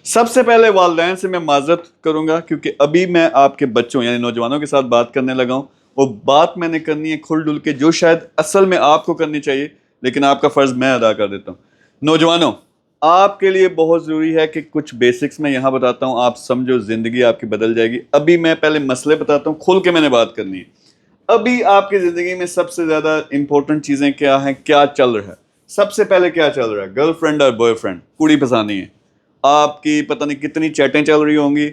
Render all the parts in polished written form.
سب سے پہلے والدین سے میں معذرت کروں گا کیونکہ ابھی میں آپ کے بچوں یعنی نوجوانوں کے ساتھ بات کرنے لگا ہوں. وہ بات میں نے کرنی ہے کھل ڈل کے جو شاید اصل میں آپ کو کرنی چاہیے لیکن آپ کا فرض میں ادا کر دیتا ہوں. نوجوانوں, آپ کے لیے بہت ضروری ہے کہ کچھ بیسکس میں یہاں بتاتا ہوں, آپ سمجھو, زندگی آپ کی بدل جائے گی. ابھی میں پہلے مسئلے بتاتا ہوں, کھل کے میں نے بات کرنی ہے. ابھی آپ کی زندگی میں سب سے زیادہ امپورٹنٹ چیزیں کیا ہیں, کیا چل رہا ہے؟ سب سے پہلے کیا چل رہا ہے؟ گرل فرینڈ اور بوائے فرینڈ, کوڑی پھسانی ہے. آپ کی پتہ نہیں کتنی چیٹیں چل رہی ہوں گی,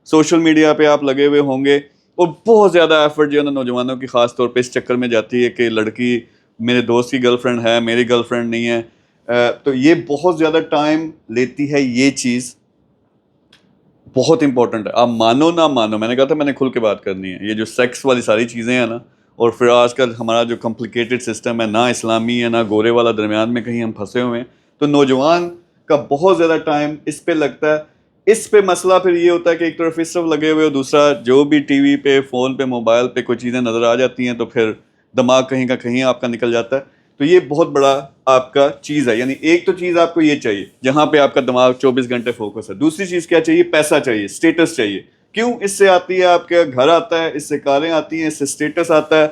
سوشل میڈیا پہ آپ لگے ہوئے ہوں گے, اور بہت زیادہ ایفرٹ جو ہے نا نوجوانوں کی خاص طور پہ اس چکر میں جاتی ہے کہ لڑکی میرے دوست کی گرل فرینڈ ہے, میری گرل فرینڈ نہیں ہے. تو یہ بہت زیادہ ٹائم لیتی ہے. یہ چیز بہت امپورٹنٹ ہے, آپ مانو نہ مانو. میں نے کہا تھا میں نے کھل کے بات کرنی ہے. یہ جو سیکس والی ساری چیزیں ہیں نا, اور پھر آج کل ہمارا جو کمپلیکیٹڈ سسٹم ہے, نہ اسلامی ہے نہ گورے والا, درمیان میں کہیں ہم پھنسے ہوئے ہیں. تو نوجوان کا بہت زیادہ ٹائم اس پہ لگتا ہے. اس پہ مسئلہ پھر یہ ہوتا ہے کہ ایک طرف اس طرف لگے ہوئے, اور دوسرا جو بھی ٹی وی پہ, فون پہ, موبائل پہ کوئی چیزیں نظر آ جاتی ہیں تو پھر دماغ کہیں کا کہیں آپ کا نکل جاتا ہے. تو یہ بہت بڑا آپ کا چیز ہے. یعنی ایک تو چیز آپ کو یہ چاہیے جہاں پہ آپ کا دماغ 24 گھنٹے فوکس ہے. دوسری چیز کیا چاہیے؟ پیسہ چاہیے, اسٹیٹس چاہیے. کیوں؟ اس سے آتی ہے آپ کا گھر آتا ہے, اس سے کاریں آتی ہیں, اس سے اسٹیٹس آتا ہے,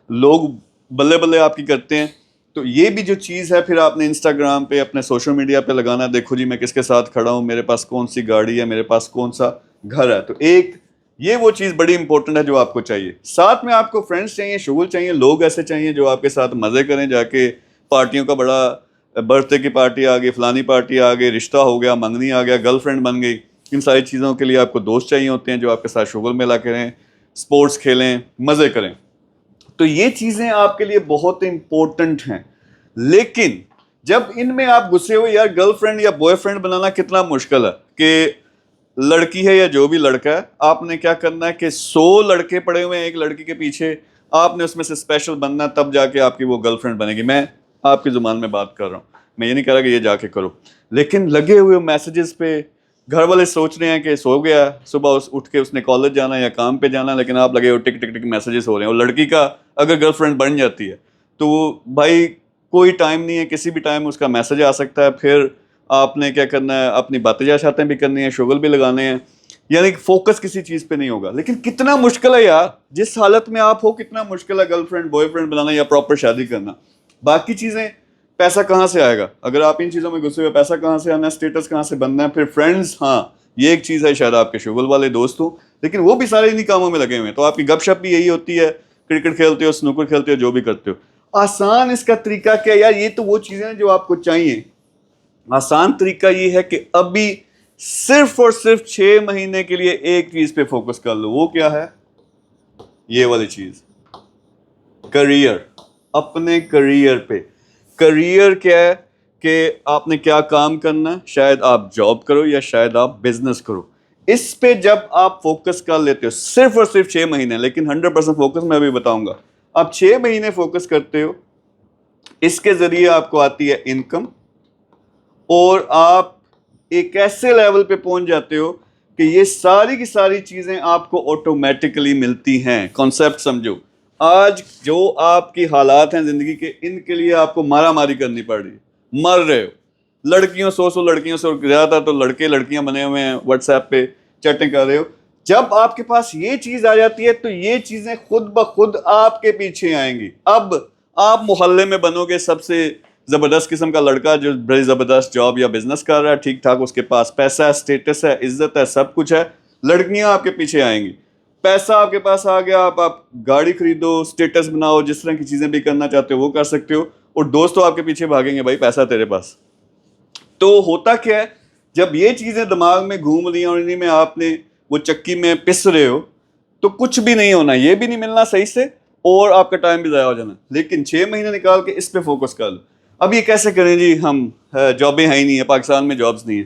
لوگ بلے بلے آپ کی کرتے ہیں. تو یہ بھی جو چیز ہے پھر آپ نے انسٹاگرام پہ, اپنے سوشل میڈیا پہ لگانا, دیکھو جی میں کس کے ساتھ کھڑا ہوں, میرے پاس کون سی گاڑی ہے, میرے پاس کون سا گھر ہے. تو ایک یہ وہ چیز بڑی امپورٹنٹ ہے جو آپ کو چاہیے. ساتھ میں آپ کو فرینڈس چاہیے, شغل چاہیے, لوگ ایسے چاہیے جو آپ کے ساتھ مزے کریں. جا کے پارٹیوں کا بڑا برتھ ڈے کی پارٹی آ گئی, فلانی پارٹی آ گئی, رشتہ ہو گیا, منگنی آ گیا, گرل فرینڈ بن گئی. ان ساری چیزوں کے لیے آپ کو دوست چاہیے ہوتے ہیں جو آپ کے ساتھ شغل میں لا کریں, اسپورٹس کھیلیں, مزے کریں. تو یہ چیزیں آپ کے لیے بہت امپورٹنٹ ہیں. لیکن جب ان میں آپ گھسے ہوئے, یار گرل فرینڈ یا بوائے فرینڈ بنانا کتنا مشکل ہے, کہ لڑکی ہے یا جو بھی لڑکا ہے, آپ نے کیا کرنا ہے کہ 100 لڑکے پڑے ہوئے ہیں ایک لڑکی کے پیچھے, آپ نے اس میں سے اسپیشل بننا, تب جا کے آپ کی وہ گرل فرینڈ بنے گی. میں آپ کی زبان میں بات کر رہا ہوں, میں یہ نہیں کہہ رہا کہ یہ جا کے کرو. لیکن لگے ہوئے میسیجز پہ, گھر والے سوچ رہے ہیں کہ سو گیا, صبح اٹھ کے اس نے کالج جانا یا کام پہ جانا, لیکن آپ لگے ہوئے ٹک ٹک ٹک میسیجز ہو رہے ہیں. اور لڑکی کا اگر گرل فرینڈ بن جاتی ہے تو وہ بھائی کوئی ٹائم نہیں ہے, کسی بھی ٹائم اس کا میسج آ سکتا ہے. پھر آپ نے کیا کرنا ہے, اپنی باتیں جاشاتیں بھی کرنی ہیں, شغل بھی لگانے ہیں, یعنی فوکس کسی چیز پہ نہیں ہوگا. لیکن کتنا مشکل ہے یار, جس حالت میں آپ ہو کتنا مشکل ہے گرل فرینڈ بوائے فرینڈ بنانا یا پراپر شادی کرنا. باقی چیزیں, پیسہ کہاں سے آئے گا اگر آپ ان چیزوں میں گھسے ہوئے؟ پیسہ کہاں سے آنا ہے, اسٹیٹس کہاں سے بننا ہے؟ پھر فرینڈز, ہاں یہ ایک چیز ہے, شاید آپ کے شغل والے دوست ہوں, لیکن وہ بھی سارے انہی کاموں میں لگے ہوئے ہیں. تو آپ کی گپ شپ بھی یہی ہوتی ہے, کرکٹ کھیلتے ہو, سنوکر کھیلتے ہو, جو بھی کرتے ہو. آسان اس کا طریقہ کیا ہے یار؟ یہ تو وہ چیزیں ہیں جو آپ کو چاہیے. آسان طریقہ یہ ہے کہ ابھی صرف اور صرف 6 مہینے کے لیے ایک چیز پہ فوکس کر لو. وہ کیا ہے؟ یہ والی چیز, کریئر. اپنے کریئر پہ. کریئر کیا ہے کہ آپ نے کیا کام کرنا ہے, شاید آپ جاب کرو یا شاید آپ بزنس کرو. اس پہ جب آپ فوکس کر لیتے ہو صرف اور صرف 6 مہینے, لیکن 100% فوکس میں ابھی بتاؤں گا. آپ 6 مہینے فوکس کرتے ہو, اس کے ذریعے آپ کو آتی ہے انکم, اور آپ ایک ایسے لیول پہ پہنچ جاتے ہو کہ یہ ساری کی ساری چیزیں آپ کو آٹومیٹکلی ملتی ہیں. کانسیپٹ سمجھو, آج جو آپ کی حالات ہیں زندگی کے, ان کے لیے آپ کو مارا ماری کرنی پڑ رہی ہے, مر رہے ہو. لڑکیوں 100 لڑکیوں سے, اور زیادہ تو لڑکے لڑکیاں بنے ہوئے ہیں, واٹس ایپ پہ چیٹنگ کر رہے ہو. جب آپ کے پاس یہ چیز آ جاتی ہے تو یہ چیزیں خود بخود آپ کے پیچھے آئیں گی. اب آپ محلے میں بنو گے سب سے زبردست قسم کا لڑکا جو بڑی زبردست جاب یا بزنس کر رہا ہے, ٹھیک ٹھاک, اس کے پاس پیسہ ہے, اسٹیٹس ہے, عزت ہے, سب کچھ ہے. لڑکیاں آپ کے پیچھے آئیں گی. پیسہ آپ کے پاس آ گیا, آپ گاڑی خریدو, اسٹیٹس بناؤ, جس طرح کی چیزیں بھی کرنا چاہتے ہو وہ کر سکتے ہو, اور دوست تو آپ کے پیچھے بھاگیں گے, بھائی پیسہ تیرے پاس. تو ہوتا کیا ہے, جب یہ چیزیں دماغ میں گھوم رہی ہیں اور انہیں میں آپ نے وہ چکی میں پس رہے ہو, تو کچھ بھی نہیں ہونا, یہ بھی نہیں ملنا صحیح سے, اور آپ کا ٹائم بھی ضائع ہو جانا. لیکن 6 مہینے نکال کے اس پہ فوکس کر لو. اب یہ کیسے کریں جی, ہم جابیں ہیں ہی نہیں ہیں, پاکستان میں جابس نہیں ہیں.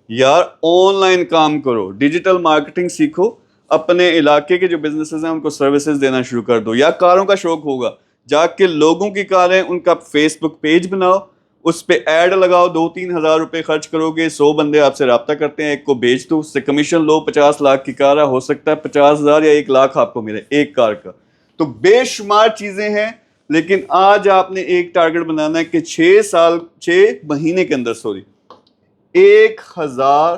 یار آن لائن کام کرو, ڈیجیٹل مارکیٹنگ سیکھو, اپنے علاقے کے جو بزنسز ہیں ان کو سروسز دینا شروع کر دو. یا کاروں کا شوق ہوگا, جا کے لوگوں کی کاریں, ان کا فیس بک پیج بناؤ, اس پہ ایڈ لگاؤ, 2-3 ہزار روپے خرچ کرو گے, 100 بندے آپ سے رابطہ کرتے ہیں, ایک کو بیچ دو, اس سے کمیشن لو. 50 لاکھ کی کار ہے, ہو سکتا ہے 50,000 یا 1 لاکھ آپ کو ملے ایک کار کا. تو بے شمار چیزیں ہیں, لیکن آج آپ نے ایک ٹارگٹ بنانا ہے کہ 6 مہینے کے اندر 1000